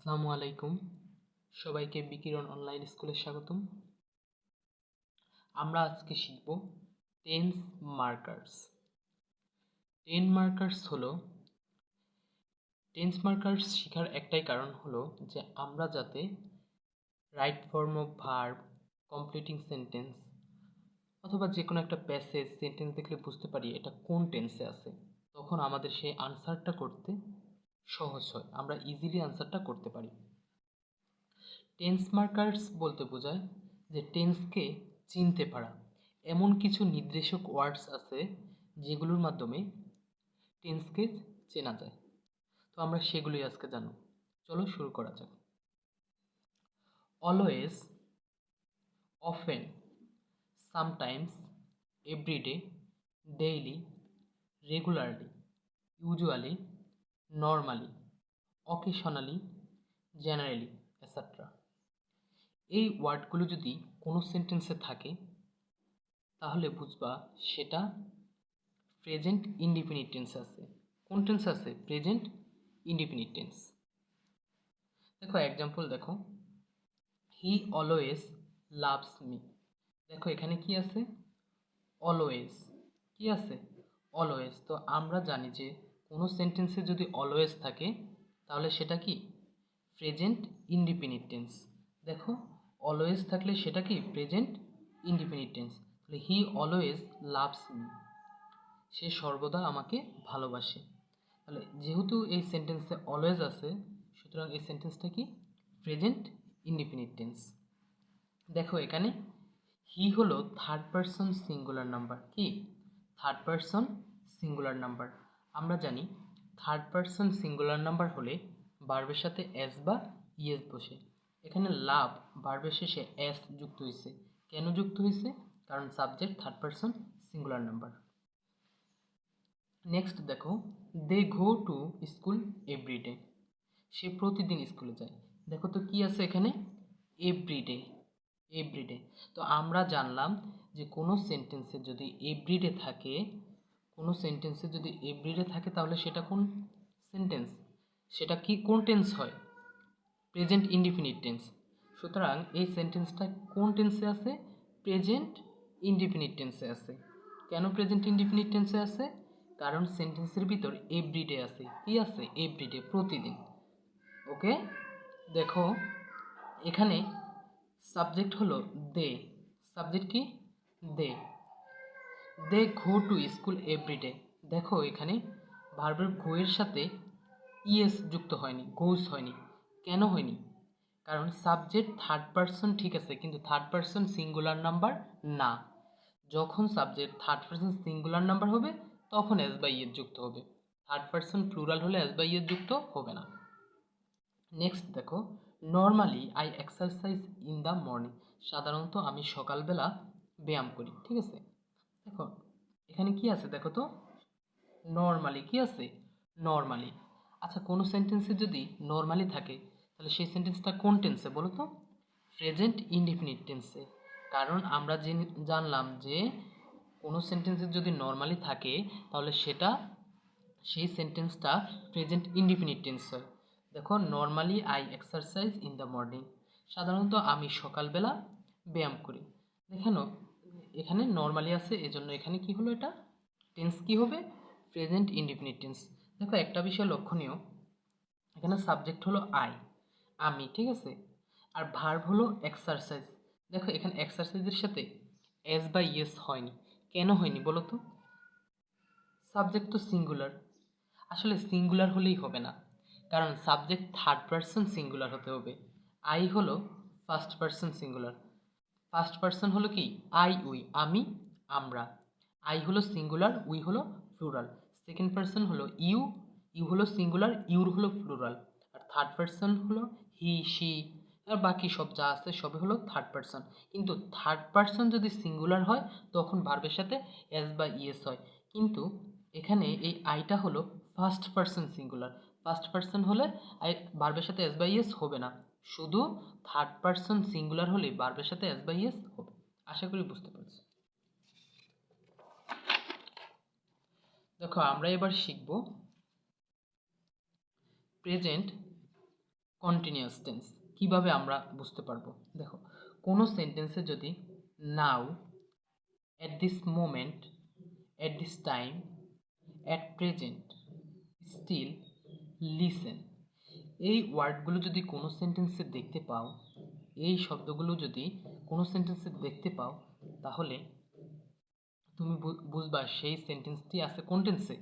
আসসালামু আলাইকুম। সবাইকে বিকিরণ অনলাইন স্কুলে স্বাগতম। আমরা আজকে শিখব টেন্স মার্কার্স। টেন্স মার্কার্স শেখার একটাই কারণ হলো যে আমরা যাতে right form of verb, completing sentence অথবা যে কোনো একটা প্যাসেজ সেন্টেন্স দেখলে বুঝতে পারি এটা কোন টেন্সে আছে, তখন আমাদের সেই আনসারটা করতে সহজ হয়, আমরা ইজিলি আনসারটা করতে পারি। টেন্স মার্কার্স বলতে বোঝায় যে টেন্সকে চিনতে পারা। এমন কিছু নির্দেশক ওয়ার্ডস আছে যেগুলোর মাধ্যমে টেন্সকে চেনা যায়। তো আমরা সেগুলোই আজকে জানব। চলো শুরু করা যাক। Always, often, sometimes, everyday, daily, regularly, usually, normally, occasionally, generally, etcetera. এই ওয়ার্ডগুলো যদি কোনো সেন্টেন্সে থাকে তাহলে বুঝবা সেটা প্রেজেন্ট ইনডিফিনিট টেন্স আছে। কোন টেন্স আছে? Present indefinite tense. দেখো এক্সাম্পল দেখো, হি অলওয়েজ লাভস মি। দেখো এখানে কি আছে? অলওয়েজ। কি আছে? অলওয়েজ। তো আমরা জানি যে কোনো সেন্টেন্সে যদি অলওয়েজ থাকে তাহলে সেটা কি? Present indefinite tense. দেখো অলওয়েজ থাকলে সেটা কি? Present indefinite tense. তাহলে হি অলওয়েজ লাভস মি, সে সর্বদা আমাকে ভালোবাসে। তাহলে যেহেতু এই সেন্টেন্সে অলওয়েজ আছে, সুতরাং এই সেন্টেন্সটা কি? Present indefinite tense. দেখো এখানে হি হলো থার্ড পারসন সিঙ্গুলার নাম্বার। কি? Third person singular number. আমরা জানি থার্ড পারসন সিঙ্গুলার নাম্বার হলে ভার্বের সাথে এস বা ইএস বসে। এখানে লাভ ভার্বের শেষে এস যুক্ত হয়েছে। কেন যুক্ত হয়েছে? কারণ subject third person singular number. Next দেখো, দে গো টু স্কুল এভরিডে। সে প্রতিদিন স্কুলে যায়। দেখো তো কি আছে এখানে? এভরিডে। এভরিডে। তো আমরা জানলাম যে কোনো সেন্টেন্সে যদি এভরিডে থাকে, কোনো সেন্টেন্সে যদি এভরিডে থাকে তাহলে সেটা কোন সেন্টেন্স? সেটা কি কোন টেন্স হয়? Present indefinite tense. সুতরাং এই সেন্টেন্সটা কোন টেন্সে আছে? প্রেজেন্ট ইনডিফিনিট টেন্সে আছে। কেন প্রেজেন্ট ইনডিফিনিট টেন্সে আছে? কারণ সেন্টেন্সের ভিতর এভরিডে আছে। কি আছে? এভরিডে, প্রতিদিন। ওকে, দেখো এখানে সাবজেক্ট হলো দে। সাবজেক্ট কি? দে। দে গো টু স্কুল এভরিডে। দেখো এখানে ভার্বের গো এর সাথে ইএস যুক্ত হয়নি, গোস হয়নি। কেন হয়নি? কারণ সাবজেক্ট থার্ড পারসন ঠিক আছে, কিন্তু থার্ড পারসন সিঙ্গুলার নাম্বার না। যখন subject third person singular number হবে তখন এস বাই ইয়ের যুক্ত হবে। থার্ড পারসন প্লুরাল হলে এস বাই ইয়ের যুক্ত হবে না। নেক্সট দেখো, normally I exercise in the morning. সাধারণত আমি সকালবেলা ব্যায়াম করি। ঠিক আছে, দেখো এখানে কি আছে? দেখো তো নর্মালি। কি আছে? নর্মালি। আচ্ছা, কোনো সেন্টেন্সে যদি নর্মালি থাকে তাহলে সেই সেন্টেন্সটা কোন টেন্সে বলো তো? প্রেজেন্ট ইনডিফিনিট টেন্সে। কারণ আমরা জানলাম যে কোনো সেন্টেন্সে যদি নর্মালি থাকে তাহলে সেটা সেই সেন্টেন্সটা প্রেজেন্ট ইনডিফিনিট টেন্স হয়। দেখো, normally I exercise in the morning. সাধারণত আমি সকালবেলা ব্যায়াম করি। দেখেন এখানে নর্মালি আছে, এজন্য এখানে কি হলো? এটা টেন্স কি হবে? Present indefinite tense. দেখো একটা বিষয় লক্ষণীয়, এখানে সাবজেক্ট হলো আই, আমি। ঠিক আছে, আর ভার্ব হলো এক্সারসাইজ। দেখো এখানে এক্সারসাইজের সাথে এস বা ইয়েস হয়নি। কেন হয়নি বলো তো? সাবজেক্ট তো সিঙ্গুলার। আসলে সিঙ্গুলার হলেই হবে না, কারণ সাবজেক্ট থার্ড পারসন সিঙ্গুলার হতে হবে। আই হলো first person singular. First person হলো কি? আই, উই, আমি, আমরা। আই হলো সিঙ্গুলার, উই হলো প্লুরাল। সেকেন্ড পারসন হলো ইউ, ইউ হলো সিঙ্গুলার, ইউর হলো প্লুরাল। আর থার্ড পারসন হলো হি, শি, আর বাকি সব যা আছে সবই হলো থার্ড পারসন। কিন্তু থার্ড পারসন যদি সিঙ্গুলার হয় তখন ভার্বের সাথে এস বা ইএস হয়। কিন্তু এখানে এই আইটা হলো first person singular. First person হলে আই ভার্বের সাথে এস বা ইএস হবে না, শুধু থার্ড পারসন সিঙ্গুলার হলে ভার্বের সাথে এস বাই এস হবে। আশা করি বুঝতে পারছি। দেখো আমরা এবার শিখব প্রেজেন্ট কন্টিনিউয়াস টেন্স কিভাবে আমরা বুঝতে পারবো? দেখো, কোনো সেন্টেন্সে যদি নাও, at this moment, at this time, at present, still, listen, এই ওয়ার্ডগুলো যদি কোনো সেন্টেন্সে দেখতে পাও, এই শব্দগুলো যদি কোনো সেন্টেন্সে দেখতে পাও, তাহলে তুমি বুঝবা সেই সেন্টেন্সটি আছে কোন টেন্সে?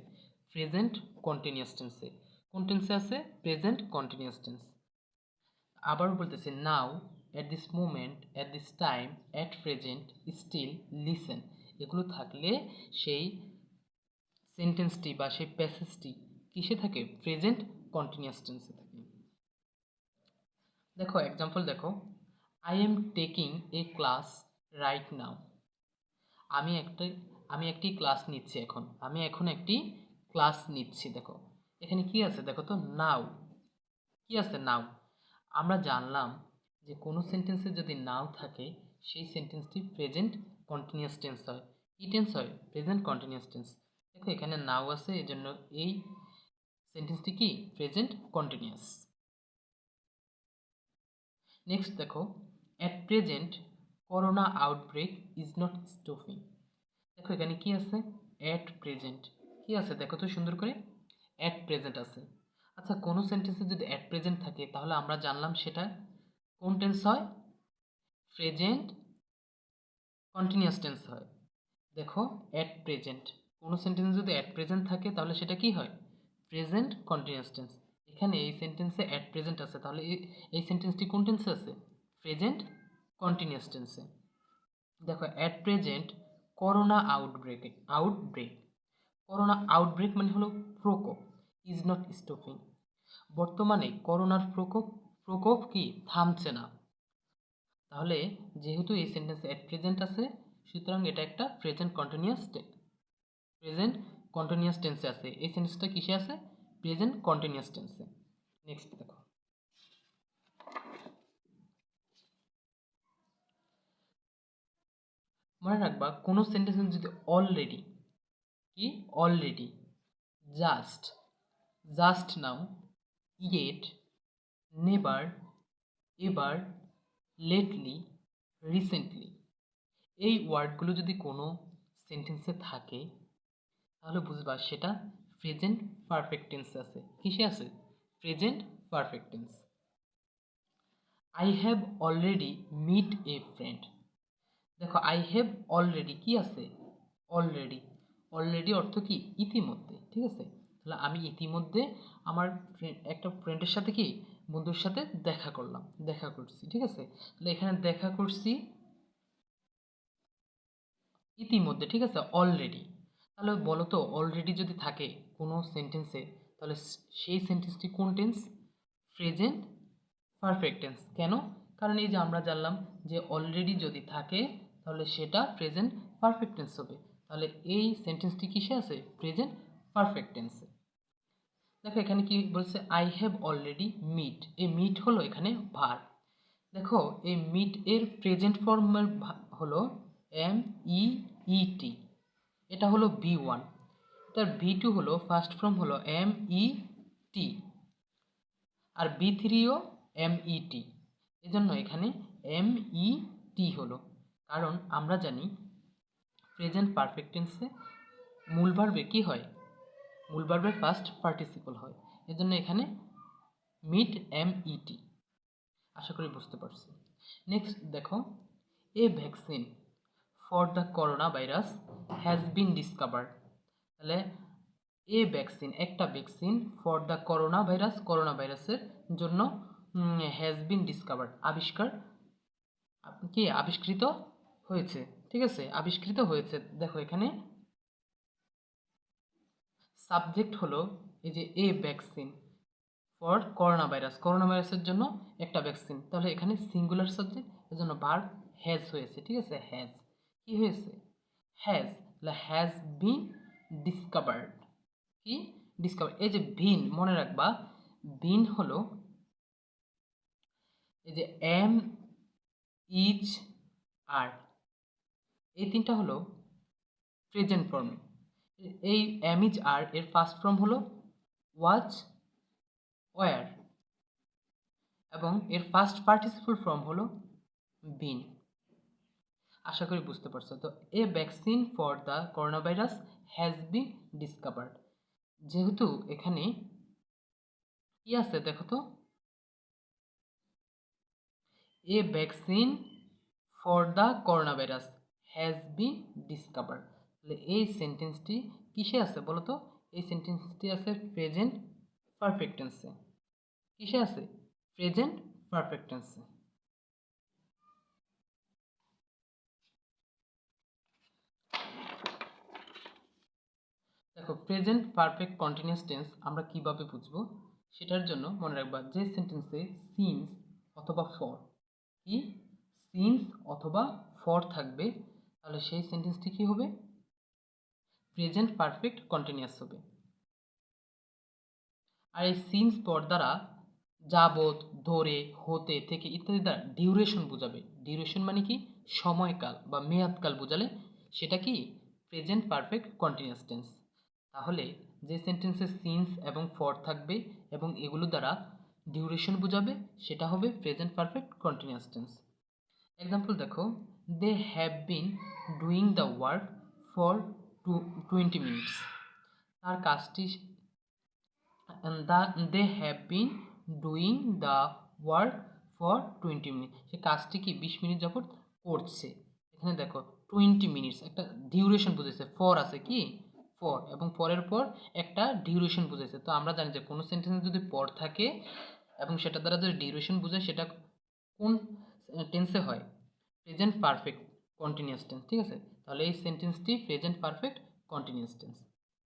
প্রেজেন্ট কন্টিনিউয়াস টেন্সে। কোন টেন্সে আছে? Present continuous tense. আবারও বলতেছে now, at this moment, at this time, at present, still, listen, এগুলো থাকলে সেই সেন্টেন্সটি বা সেই প্যাসেজটি কিসে থাকে? প্রেজেন্ট কন্টিনিউয়াস টেন্সে থাকে। দেখো এক্সাম্পল দেখো, I am taking a class right now. আমি একটি ক্লাস নিচ্ছি এখন। আমি এখন একটি ক্লাস নিচ্ছি। দেখো এখানে কি আছে? দেখো তো, নাও। কি আছে? নাও। আমরা জানলাম যে কোনো সেন্টেন্সে যদি নাও থাকে সেই সেন্টেন্সটি প্রেজেন্ট কন্টিনিউয়াস টেন্স হয়। কি টেন্স হয়? Present continuous tense. দেখো এখানে নাও আছে, এই জন্য এই সেন্টেন্সটি কি? Present continuous. নেক্সট দেখো, at present corona outbreak is not stopping. দেখো এখানে কি আছে? At present. কি আছে দেখো তো সুন্দর করে? অ্যাট প্রেজেন্ট আছে। আচ্ছা, কোনো সেন্টেন্সে যদি অ্যাট প্রেজেন্ট থাকে তাহলে আমরা জানলাম সেটা কোন টেন্স হয়? প্রেজেন্ট কন্টিনিউয়াস টেন্স হয়। দেখো অ্যাট প্রেজেন্ট, কোনো সেন্টেন্সে যদি অ্যাট প্রেজেন্ট থাকে তাহলে সেটা কি হয়? Present continuous tense. এখানে এই সেন্টেন্সে অ্যাট প্রেজেন্ট আছে, তাহলে এই সেন্টেন্সটি কোন টেন্সে আছে? প্রেজেন্ট কন্টিনিউয়াস টেন্সে। দেখো at present corona outbreak, corona outbreak মানে হলো প্রকোপ, ইজ নট স্টপিং। বর্তমানে করোনার প্রকোপ কি? থামছে না। তাহলে যেহেতু এই সেন্টেন্সে অ্যাট প্রেজেন্ট আছে, সুতরাং এটা একটা প্রেজেন্ট কন্টিনিউয়াস টেন্সে আছে। এই সেন্টেন্সটা কিসে আছে? প্রেজেন্ট কন্টিনিউয়াস টেন্সে। নেক্সট দেখো, মনে রাখবা কোনো সেন্টেন্সে যদি অলরেডি, কি? Already, just, just now, yet, never, এবার, লেটলি, রিসেন্টলি, এই ওয়ার্ডগুলো যদি কোনো সেন্টেন্সে থাকে তাহলে বুঝবা সেটা প্রেজেন্ট পারফেক্ট টেন্সে আছে। কিসে আছে? Present perfect tense. I have already meet a friend. দেখো আই হ্যাভ অলরেডি, কি আছে? অলরেডি। অলরেডি অর্থ কি? ইতিমধ্যে। ঠিক আছে, তাহলে আমি ইতিমধ্যে আমার একটা ফ্রেন্ডের সাথে, কি বন্ধুর সাথে দেখা করছি। ঠিক আছে, তাহলে এখানে দেখা করছি ইতিমধ্যে। ঠিক আছে, অলরেডি। তাহলে বলো তো, অলরেডি যদি থাকে কোনো সেন্টেন্সে তাহলে সেই সেন্টেন্সটি কোন টেন্স? Present perfect tense. কেন? কারণ এই যে আমরা জানলাম যে অলরেডি যদি থাকে তাহলে সেটা প্রেজেন্ট পারফেক্ট টেন্স হবে। তাহলে এই সেন্টেন্সটি কিসে আছে? প্রেজেন্ট পারফেক্ট টেন্সে। দেখো এখানে কি বলছে? I have already meet. এই মিট হলো এখানে ভার্ব। দেখো এই মিট এর প্রেজেন্ট ফর্মের হলো MEET। এটা হলো B1। তার B2 হলো ফার্স্ট ফর্ম হলো MET, আর B3ও MET। এজন্য এখানে MET হলো। কারণ আমরা জানি প্রেজেন্ট পারফেক্ট টেন্সে মূল ভার্বে কি হয়? মূল ভার্বের ফার্স্ট পার্টিসিপল হয়। এজন্য এখানে মিট MET। আশা করি বুঝতে পারছি। নেক্সট দেখো, a vaccine for the corona virus has been discovered. তাহলে এ ভ্যাকসিন, একটা ভ্যাকসিন, ফর দ্য করোনা ভাইরাসের জন্য হ্যাজ বিন ডিসকভার্ড, আবিষ্কৃত হয়েছে। ঠিক আছে, আবিষ্কৃত হয়েছে। দেখো এখানে সাবজেক্ট হলো এই যে এ ভ্যাকসিন ফর করোনা ভাইরাসের জন্য একটা ভ্যাকসিন। তাহলে এখানে সিঙ্গুলার সাবজেক্ট, এর জন্য ভার্ব হ্যাজ হয়েছে। ঠিক আছে, হ্যাজ কি হয়েছে? হ্যাজ। তাহলে হ্যাজ বিন ডিসকভার্ড, কি? ডিসকভার। এই যে ভিন, মনে রাখবা ভিন হলো এই যে এম, ইজ, আর, এই তিনটা হলো প্রেজেন্ট ফর্মে। এই এম, ইজ, আর এর ফার্স্ট ফর্ম হলো ওয়াজ, ওয়ার। এবং এর ফার্স্ট পার্টিসিপল ফর্ম হলো বিন। আশা করি বুঝতে পারছো। তো a vaccine for the corona virus has been discovered, যেহেতু এখানে কি আছে দেখো তো, a vaccine for the corona virus has been discovered, তাহলে এই সেন্টেন্সটি কিসে আছে বলো তো? এই সেন্টেন্সটি আছে প্রেজেন্ট পারফেক্ট টেন্সে। কিসে আছে? প্রেজেন্ট পারফেক্ট টেন্সে। দেখো প্রেজেন্ট পারফেক্ট কন্টিনিউয়াস টেন্স আমরা কিভাবে বুঝবো, সেটার জন্য মনে রাখবা যে সেন্টেন্সে সিন্স অথবা ফর, কি সিন্স অথবা ফর থাকবে, তাহলে সেই সেন্টেন্সটি কি হবে? প্রেজেন্ট পারফেক্ট কন্টিনিউয়াস হবে। আর এই সিন্স পর দ্বারা যাবত, ধরে, হতে, থেকে ইত্যাদি দ্বারা ডিউরেশন বোঝাবে। ডিউরেশন মানে কি? সময়কাল বা মেয়াদকাল বোঝালে সেটা কি? Present perfect continuous tense. তাহলে যে সেন্টেন্সে সিন্স এবং ফর থাকবে এবং এগুলো দ্বারা ডিউরেশন বোঝাবে সেটা হবে present perfect continuous tense. Example দেখো, they have been doing the work for 20 minutes. তার কাজটি they have been doing the work for 20 minute, সে কাজটি কি 20 মিনিট যাবত করছে। এখানে দেখো 20 মিনিটস একটা ডিউরেশন বুঝেছে, ফর আছে কি ফর, এবং পরের পর একটা ডিউরেশন বুঝেছে। তো আমরা জানি যে কোনো সেন্টেন্সে যদি পর থাকে এবং সেটা দ্বারা যদি ডিউরেশন বোঝায় সেটা কোন টেন্সে হয়? প্রেজেন্ট পারফেক্ট কন্টিনিউয়াস টেন্স, ঠিক আছে? তাহলে এই সেন্টেন্সটি প্রেজেন্ট পারফেক্ট কন্টিনিউয়াস টেন্স।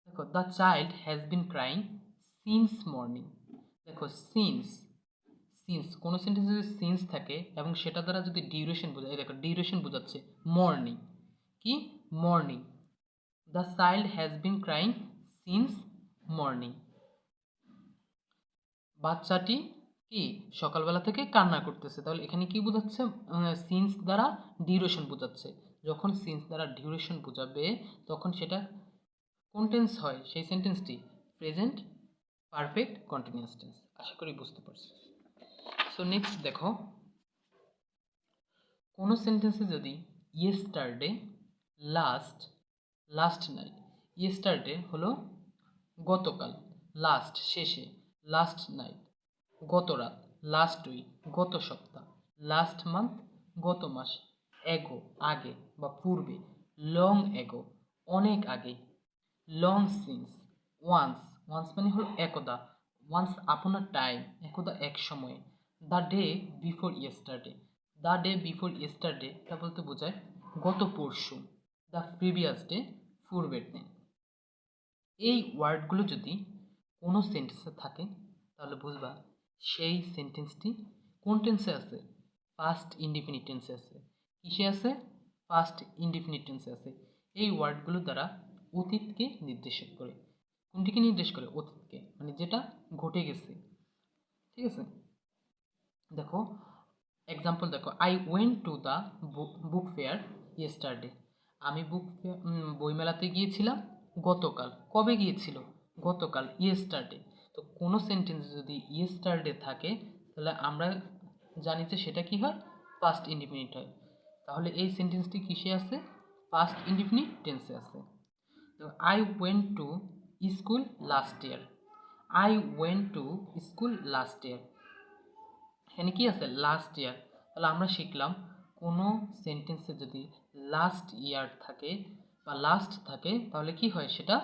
দেখো the child has been crying since morning. দেখো সিন্স, সিন্স কোনো সেন্টেন্সে যদি সিন্স থাকে এবং সেটা দ্বারা যদি ডিউরেশন বোঝায়, দেখো ডিউরেশন বোঝাচ্ছে মর্নিং, কি morning. The child has been crying since morning, বাচ্চাটি কি সকালবেলা থেকে কান্না করতেছে। তাহলে এখানে কি বোঝাচ্ছে? সিন্স দ্বারা ডিউরেশন বোঝাচ্ছে। যখন সিন্স দ্বারা ডিউরেশন বোঝাবে তখন সেটা কোন টেন্স হয়? সেই সেন্টেন্সটি প্রেজেন্ট পারফেক্ট কন্টিনিউয়াস টেন্স। আশা করি বুঝতে পারছো। সো নেক্সট দেখো, কোনো সেন্টেন্সে যদি yesterday, last, last night, yesterday হলো গতকাল, লাস্ট শেষে, লাস্ট নাইট গত রাত, লাস্ট উইক গত সপ্তাহ, লাস্ট মান্থ গত মাস, এগো আগে বা পূর্বে, লং এগো অনেক আগে, লং সিন্স, ওয়ান্স, ওয়ান্স মানে হলো একদা, ওয়ান্স আপন আ টাইম একদা এক সময়ে, the day before yesterday, the day before yesterday এটা বলতে বোঝায় গত পরশু, দ্য প্রিভিয়াস ডে পূর্বের দিন। এই ওয়ার্ডগুলো যদি কোনো সেন্টেন্সে থাকে তাহলে বুঝবা সেই সেন্টেন্সটি কোন টেন্সে আছে? পাস্ট ইনডিফিনিট টেন্সে আছে। কিসে আছে? পাস্ট ইনডিফিনিট টেন্সে আছে। এই ওয়ার্ডগুলো দ্বারা অতীতকে নির্দেশ করে। কোনটিকে নির্দেশ করে? অতীতকে, মানে যেটা ঘটে গেছে, ঠিক আছে? দেখো এক্সাম্পল দেখো, I went to the book fair yesterday. আমি বইমেলাতে গিয়েছিলাম গতকাল। কবে গিয়েছিল? গতকাল, ইয়েস্টারডে। তো কোনো সেন্টেন্স যদি ইয়েস্টারডে থাকে তাহলে আমরা জানি যে সেটা কি হয়? পাস্ট ইনডিফিনিট হয়। তাহলে এই সেন্টেন্সটি কিসে আছে? পাস্ট ইনডিফিনিট টেন্সে আছে। তো I went to school last year, I went to school last year, এখানে কি আছে? Last year. তাহলে আমরা শিখলাম কোনো সেন্টেন্সে যদি লাস্ট ইয়ার থাকে বা লাস্ট থাকে তাহলে কি হয়? সেটা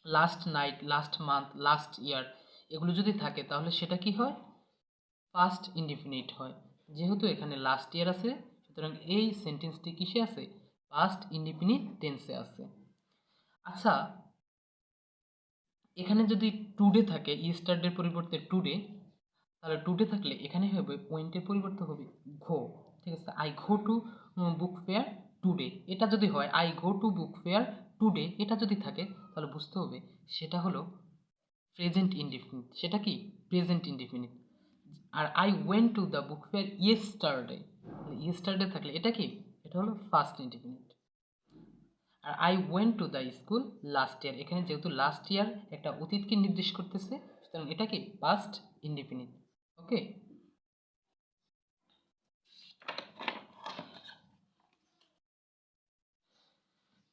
last night, last month, last year এগুলো যদি থাকে তাহলে সেটা কি হয়? পাস্ট ইনডিফিনিট হয়। যেহেতু এখানে লাস্ট ইয়ার আছে সুতরাং এই সেন্টেন্সটি কিসে আছে? পাস্ট ইনডিফিনিট টেন্সে আছে। আচ্ছা, এখানে যদি টুডে থাকে, ইয়েস্টারডের পরিবর্তে টুডে, তাহলে টুডে থাকলে এখানে হবে পয়েন্টের পরিবর্তে হবে ঘো, ঠিক আছে? I go to book fair today, এটা যদি হয় I go to book fair today, এটা যদি থাকে তাহলে বুঝতে হবে সেটা হলো প্রেজেন্ট ইনডিফিনিট। সেটা কি? Present indefinite. আর I went to the book fair yesterday, yesterday থাকলে এটা কি? এটা হলো ফার্স্ট ইনডিফিনিট। আর I went to the school last year, এখানে যেহেতু লাস্ট ইয়ার একটা অতীতকে নির্দেশ করতেছে সুতরাং এটা কি? Past indefinite. ওকে,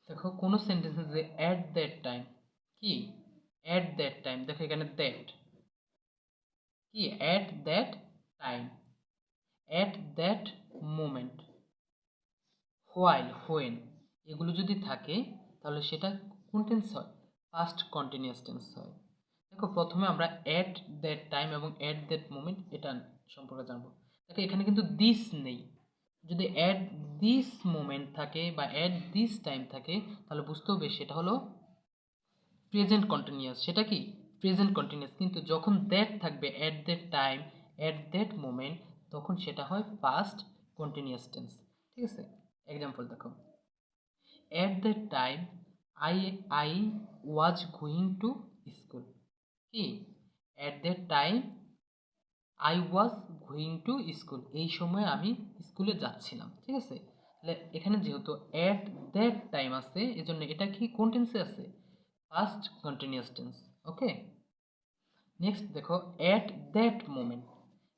দেখো কোনো সেন্টেন্সে যে অ্যাট দ্যাট টাইম, কি অ্যাট দ্যাট টাইম, দেখো এখানে দ্যাট, কি at that time, at that moment, while, when, এগুলো যদি থাকে তাহলে সেটা কোন টেন্স হয়? পাস্ট কন্টিনিউয়াস টেন্স হয়। দেখো প্রথমে আমরা অ্যাট দ্যাট টাইম এবং অ্যাট দ্যাট মোমেন্ট এটা সম্পর্কে জানবো। দেখো এখানে কিন্তু দিস নেই, যদি অ্যাট দিস মোমেন্ট থাকে বা অ্যাট দিস টাইম থাকে তাহলে বুঝতে হবে সেটা হলো প্রেজেন্ট কন্টিনিউয়াস, সেটা কি প্রেজেন্ট কন্টিনিউয়াস। কিন্তু যখন দ্যাট থাকবে at that time, at that moment, তখন সেটা হয় পাস্ট কন্টিনিউয়াস টেন্স। ঠিক আছে, এক্সাম্পল দেখো, at that time I I was going to school, কি at that time I was going to school, এই সময় আমি স্কুলে যাচ্ছিলাম। ঠিক আছে, তাহলে এখানে যেহেতু অ্যাট দ্যাট টাইম আছে এজন্য এটা কি কোন টেন্সে আছে? Past continuous tense. Okay, next দেখো অ্যাট দ্যাট মোমেন্ট,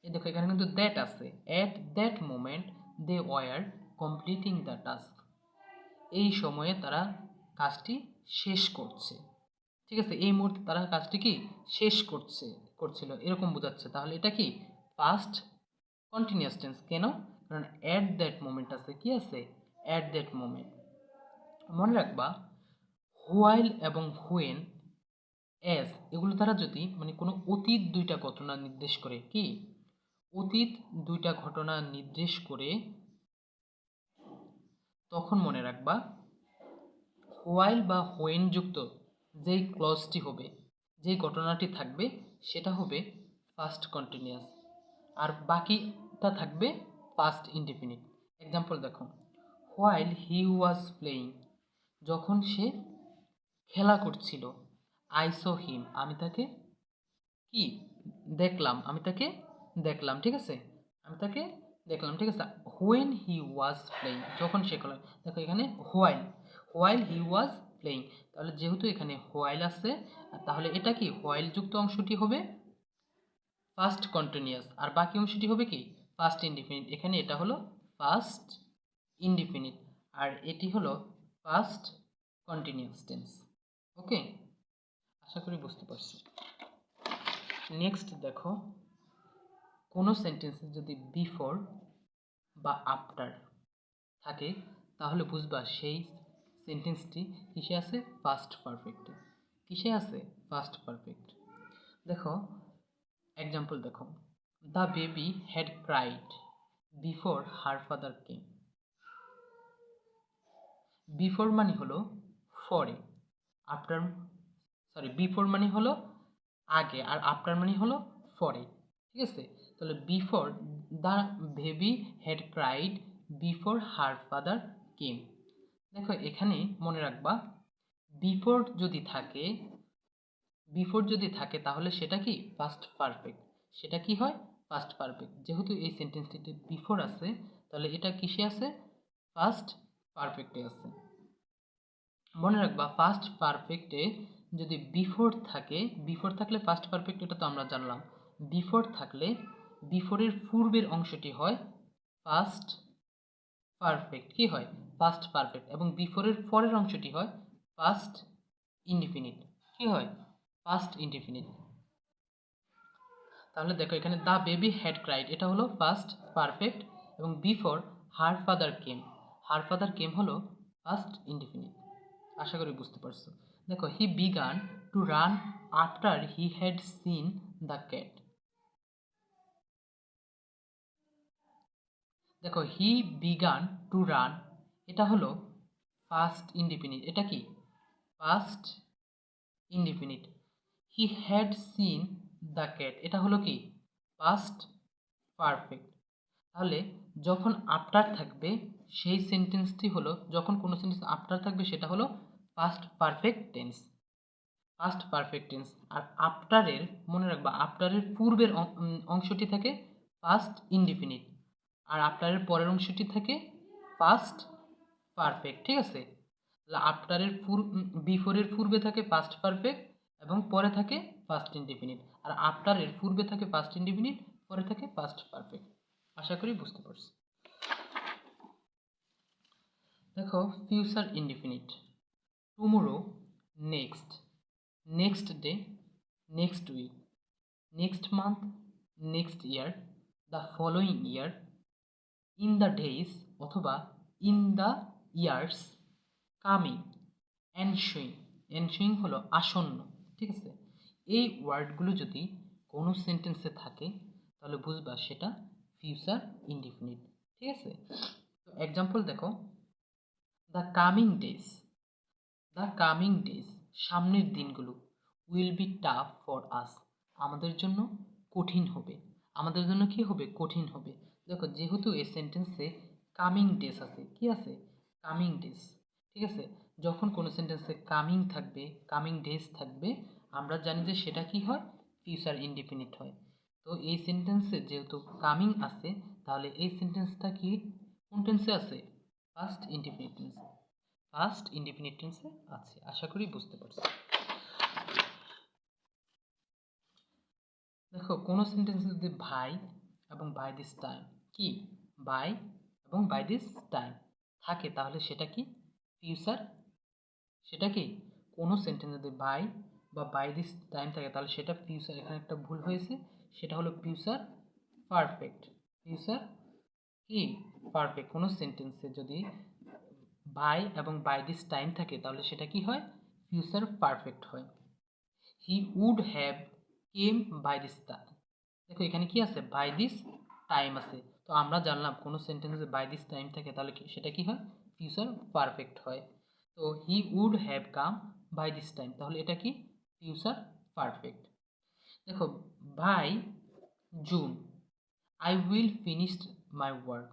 এই দেখো এখানে কিন্তু দ্যাট আছে, at that moment they were completing the task, এই সময়ে তারা কাজটি শেষ করছে। ঠিক আছে, এই মুহূর্তে তারা কাজটি কি শেষ করছিল এরকম বোঝাচ্ছে। তাহলে এটা কি পাস্ট কন্টিনিউয়াস টেন্স। কেন? কারণ অ্যাট দ্যাট মোমেন্ট আছে, কি আছে অ্যাট দ্যাট মোমেন্ট। মনে রাখবা হোয়াইল এবং হুয়েন, অ্যাজ, এগুলো দ্বারা যদি মানে কোনো অতীত দুইটা ঘটনা নির্দেশ করে, কি অতীত দুইটা ঘটনা নির্দেশ করে, তখন মনে রাখবা হোয়াইল বা হোয়েন যুক্ত যেই ক্লজটি হবে, যেই ঘটনাটি থাকবে সেটা হবে পাস্ট কন্টিনিউয়াস, আর বাকিটা থাকবে পাস্ট ইনডিফিনিট। এক্সাম্পল দেখো, হোয়াইল হি ওয়াজ প্লেয়িং, যখন সে খেলা করছিল, আই স হিম, আমি তাকে কি দেখলাম, আমি তাকে দেখলাম। ঠিক আছে, আমি তাকে দেখলাম। ঠিক আছে, হোয়েন হি ওয়াজ প্লেইং, যখন সে খেলা, দেখো এখানে while, while he was playing, তাহলে যেহেতু এখানে হোয়াইল আছে তাহলে এটা কি হোয়াইল যুক্ত অংশটি হবে ফার্স্ট কন্টিনিউয়াস, আর বাকি অংশটি হবে কি ফার্স্ট ইনডিফিনিট। এখানে এটা হলো ফার্স্ট ইনডিফিনিট আর এটি হলো ফার্স্ট কন্টিনিউয়াস টেন্স। ওকে, আশা করি বুঝতে পারছি। নেক্সট দেখো, কোনো সেন্টেন্সে যদি বিফোর বা আফটার থাকে তাহলে বুঝবা সেই সেন্টেন্সটি কিসে আছে? পাস্ট পারফেক্টে। কিসে আছে? Past perfect. দেখো এক্সাম্পল দেখো, the baby had cried before her father came. Before মানে হলো ফরে, আফটার বিফোর মানে হলো আগে, আর আফটার মানে হলো পরে। ঠিক আছে, তাহলে before the baby had cried before her father came. দেখো এখানে মনে রাখবা বিফোর যদি থাকে, বিফোর যদি থাকে তাহলে সেটা কি পাস্ট পারফেক্ট, সেটা কি হয় পাস্ট পারফেক্ট। যেহেতু এই সেন্টেন্সটিতে বিফোর আছে তাহলে এটা কিসে আছে? পাস্ট পারফেক্টে আছে। মনে রাখবা পাস্ট পারফেক্টে যদি বিফোর থাকে, বিফোর থাকলে পাস্ট পারফেক্ট, এটা তো আমরা জানলাম। বিফোর থাকলে বিফোরের পূর্বের অংশটি হয় পাস্ট পারফেক্ট, কি হয় পাস্ট পারফেক্ট, এবং বিফোরের পরের অংশটি হয় পাস্ট ইনডিফিনিট, কি হয় পাস্ট ইনডিফিনিট। তাহলে দেখো এখানে দ্য বেবি হ্যাড ক্রাইড এটা হলো পাস্ট পারফেক্ট, এবং before her father came, her father came হলো পাস্ট ইনডিফিনিট। আশা করি বুঝতে পারছো। দেখো he began to run after he had seen the cat. দেখো হি বিগান টু রান, এটা হলো পাস্ট ইনডিফিনিট, এটা কি past indefinite. He had seen the cat, এটা হলো কি পাস্ট পারফেক্ট। তাহলে যখন আফটার থাকবে সেই সেন্টেন্সটি হলো, যখন কোনো সেন্টেন্স আফটার থাকবে সেটা হলো past perfect tense, past perfect tense. আর আফটারের মনে রাখবা আফটারের পূর্বের অংশটি থাকে পাস্ট ইনডিফিনিট, আর আফটারের পরের অংশটি থাকে পাস্ট পারফেক্ট। ঠিক আছে, তাহলে আফটারের বিফোরের পূর্বে থাকে পাস্ট পারফেক্ট এবং পরে থাকে পাস্ট ইনডিফিনিট, আর আফটারের পূর্বে থাকে পাস্ট ইনডিফিনিট, পরে থাকে পাস্ট পারফেক্ট। আশা করি বুঝতে পারছো। দেখো future indefinite, tomorrow, next, next day, next week, next month, next year, the following year, in the days অথবা in the years, coming, ensuing. Ensuing হলো আসন্ন, ঠিক আছে। এই ওয়ার্ডগুলো যদি কোনো সেন্টেন্সে থাকে তাহলে বুঝবা সেটা ফিউচার ইনডিফিনিট, ঠিক আছে। তো এক্সাম্পল দেখো, the coming days, the coming days সামনের দিনগুলো, will be tough for us আমাদের জন্য কঠিন হবে, আমাদের জন্য কি হবে, কঠিন হবে। দেখো যেহেতু এই সেন্টেন্সে কামিং ডেজ আছে, কি আছে, কামিং ডেজ, ঠিক আছে। যখন কোনো সেন্টেন্সে কামিং থাকবে, কামিং ডেজ থাকবে, আমরা জানি যে সেটা কি হয়, ফিউচার ইনডিফিনিট হয়। তো এই সেন্টেন্সে যেহেতু কামিং আছে তাহলে এই সেন্টেন্সটা কি কোন টেন্সে আছে, ফার্স্ট ইনডিফিনিট টেন্সে, ফার্স্ট ইনডিফিনিট টেন্সে আছে। আশা করি বুঝতে পারছো। দেখো কোনো সেন্টেন্সে যদি ভাই এবং বাই দিস টাইম, কি বাই এবং বাই দিস টাইম থাকে তাহলে সেটা কি ফিউচার, সেটা কি কোনো সেন্টেন্স যদি বাই বা বাই দিস টাইম থাকে তাহলে সেটা ফিউচার। এখানে একটা ভুল হয়েছে, সেটা হলো ফিউচার পারফেক্ট। ফিউচার কি পারফেক্ট। কোনো সেন্টেন্সে যদি বাই এবং বাই দিস টাইম থাকে তাহলে সেটা কি হয়, ফিউচার পারফেক্ট হয়। He would have came by this time, দেখো এখানে কি আছে, বাই দিস টাইম আছে। তো আমরা জানলাম কোনো সেন্টেন্সে বাই দিস টাইম থাকে তাহলে সেটা কি হয়, ফিউচার পারফেক্ট হয়। তো he would have come by this time তাহলে এটা কি ফিউচার পারফেক্ট। দেখো by June I will finished my work,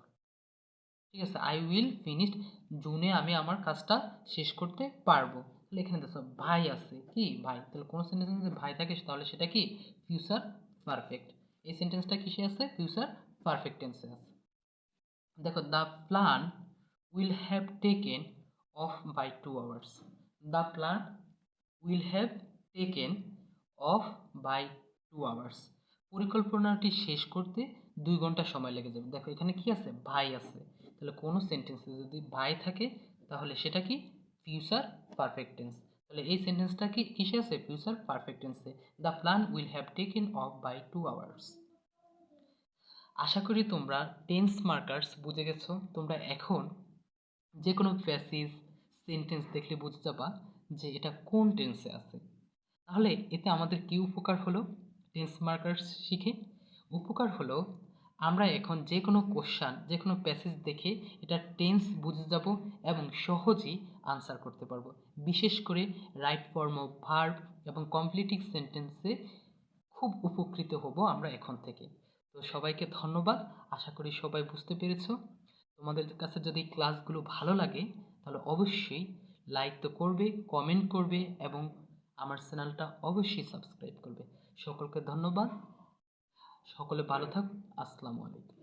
ঠিক আছে, আই উইল ফিনিশড, জুনে আমি আমার কাজটা শেষ করতে পারবো। তাহলে এখানে দেখো ভাই আছে, কি ভাই, তাহলে কোনো সেন্টেন্সে যদি ভাই থাকে তাহলে সেটা কি ফিউচার পারফেক্ট। এই সেন্টেন্সটা কিসে আছে, ফিউচার পারফেক্ট টেন্সে আছে। দেখো the plan will have taken off by 2 hours, the plan will have taken off by 2 hours, পরিকল্পনাটি শেষ করতে 2 ঘন্টা সময় লেগে যাবে। দেখো এখানে কি আছে, ভাই আছে, তাহলে কোনো সেন্টেন্সে যদি ভাই থাকে তাহলে সেটা কি ফিউচার পারফেক্ট টেন্স। তাহলে এই সেন্টেন্সটা কি কিসে আছে, ফিউচার পারফেক্ট টেন্সে। The plan will have taken off by 2 hours. আশা করি তোমরা টেন্স মার্কার্স বুঝে গেছো। তোমরা এখন যে কোনো প্যাসেজ সেন্টেন্স দেখলে বুঝে যাবা যে এটা কোন টেন্সে আছে। তাহলে এতে আমাদের কি উপকার হলো, টেন্স মার্কার্স শিখে উপকার হলো আমরা এখন যে কোনো কোশ্চান, যে কোনো প্যাসেজ দেখে এটা টেন্স বুঝে যাব এবং সহজেই আনসার করতে পারবো। বিশেষ করে রাইট ফর্ম অফ ভার্ব এবং কমপ্লিটিং সেন্টেন্সে খুব উপকৃত হব আমরা এখন থেকে। তো সবাইকে ধন্যবাদ, আশা করি সবাই বুঝতে পেরেছো। তোমাদের কাছে যদি ক্লাসগুলো ভালো লাগে তাহলে অবশ্যই লাইক তো করবে, কমেন্ট করবে এবং আমার চ্যানেলটা অবশ্যই সাবস্ক্রাইব করবে। সকলকে ধন্যবাদ, সকলে ভালো থাকুন, আসসালামু আলাইকুম।